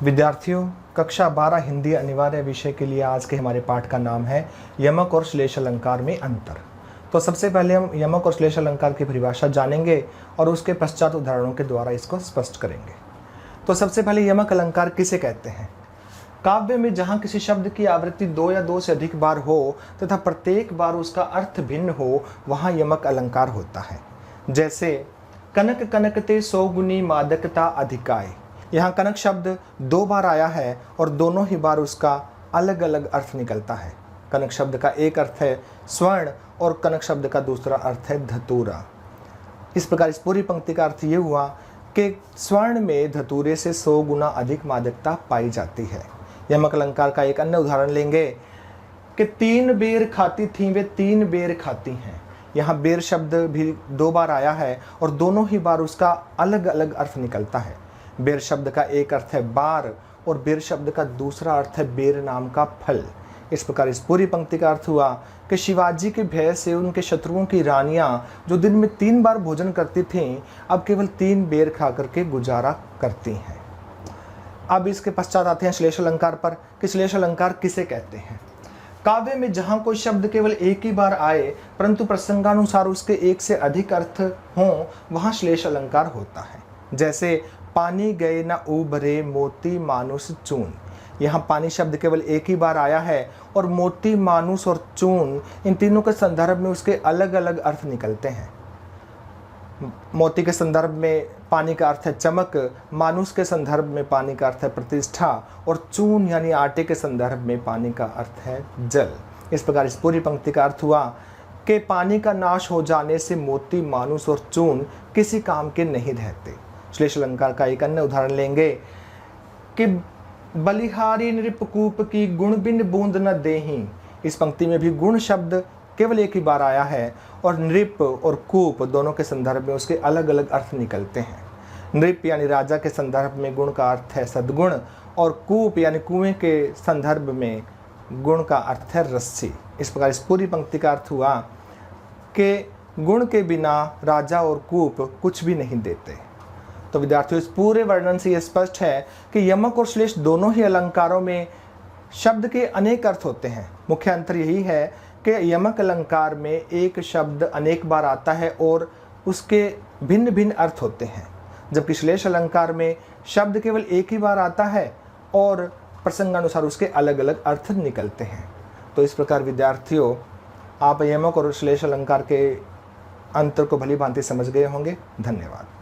विद्यार्थियों, कक्षा 12 हिंदी अनिवार्य विषय के लिए आज के हमारे पाठ का नाम है यमक और श्लेष अलंकार में अंतर। तो सबसे पहले हम यमक और श्लेष अलंकार की परिभाषा जानेंगे और उसके पश्चात उदाहरणों के द्वारा इसको स्पष्ट करेंगे। तो सबसे पहले यमक अलंकार किसे कहते हैं? काव्य में जहाँ किसी शब्द की आवृत्ति 2 या 2 से अधिक बार हो तथा प्रत्येक बार उसका अर्थ भिन्न हो, वहाँ यमक अलंकार होता है। जैसे कनक कनकते 100 गुनी मादकता अधिकाय। यहाँ कनक शब्द 2 बार आया है और दोनों ही बार उसका अलग अलग अर्थ निकलता है। कनक शब्द का एक अर्थ है स्वर्ण और कनक शब्द का दूसरा अर्थ है धतूरा। इस प्रकार इस पूरी पंक्ति का अर्थ ये हुआ कि स्वर्ण में धतूरे से 100 गुना अधिक मादकता पाई जाती है। यमक अलंकार का एक अन्य उदाहरण लेंगे कि 3 बेर खाती थीं वे 3 बेर खाती हैं। यहाँ बेर शब्द भी 2 बार आया है और दोनों ही बार उसका अलग अलग अर्थ निकलता है। बेर शब्द का एक अर्थ है बार और बेर शब्द का दूसरा अर्थ है बेर नाम का फल। इस प्रकार इस पूरी पंक्ति का अर्थ हुआ कि शिवाजी के भय से उनके शत्रुओं की रानियां जो दिन में 3 बार भोजन करती थीं, अब केवल 3 बेर खा करके गुजारा करती हैं। अब इसके पश्चात आते हैं श्लेष अलंकार पर कि श्लेष अलंकार किसे कहते हैं। काव्य में जहाँ कोई शब्द केवल एक ही बार आए परंतु प्रसंगानुसार उसके एक से अधिक अर्थ हों, वहाँ श्लेष अलंकार होता है। जैसे पानी गए न उभरे मोती मानुष चून। यहाँ पानी शब्द केवल एक ही बार आया है और मोती मानुष और चून इन तीनों के संदर्भ में उसके अलग अलग अर्थ निकलते हैं। मोती के संदर्भ में पानी का अर्थ है चमक, मानुष के संदर्भ में पानी का अर्थ है प्रतिष्ठा और चून यानी आटे के संदर्भ में पानी का अर्थ है जल। इस प्रकार इस पूरी पंक्ति का अर्थ हुआ कि पानी का नाश हो जाने से मोती मानुष और चून किसी काम के नहीं रहते। श्लेष अलंकार का एक अन्य उदाहरण लेंगे कि बलिहारी नृपकूप की गुण बिन बूंद न देही। इस पंक्ति में भी गुण शब्द केवल एक ही बार आया है और नृप और कूप दोनों के संदर्भ में उसके अलग अलग अर्थ निकलते हैं। नृप यानी राजा के संदर्भ में गुण का अर्थ है सद्गुण और कूप यानी कुएं के संदर्भ में गुण का अर्थ है रस्सी। इस प्रकार इस पूरी पंक्ति का अर्थ हुआ कि गुण के बिना राजा और कूप कुछ भी नहीं देते। तो विद्यार्थियों, इस पूरे वर्णन से यह स्पष्ट है कि यमक और श्लेष दोनों ही अलंकारों में शब्द के अनेक अर्थ होते हैं। मुख्य अंतर यही है कि यमक अलंकार में एक शब्द अनेक बार आता है और उसके भिन्न भिन्न अर्थ होते हैं, जबकि श्लेष अलंकार में शब्द केवल एक ही बार आता है और प्रसंगानुसार उसके अलग अलग अर्थ निकलते हैं। तो इस प्रकार विद्यार्थियों, आप यमक और श्लेष अलंकार के अंतर को भली भांति समझ गए होंगे। धन्यवाद।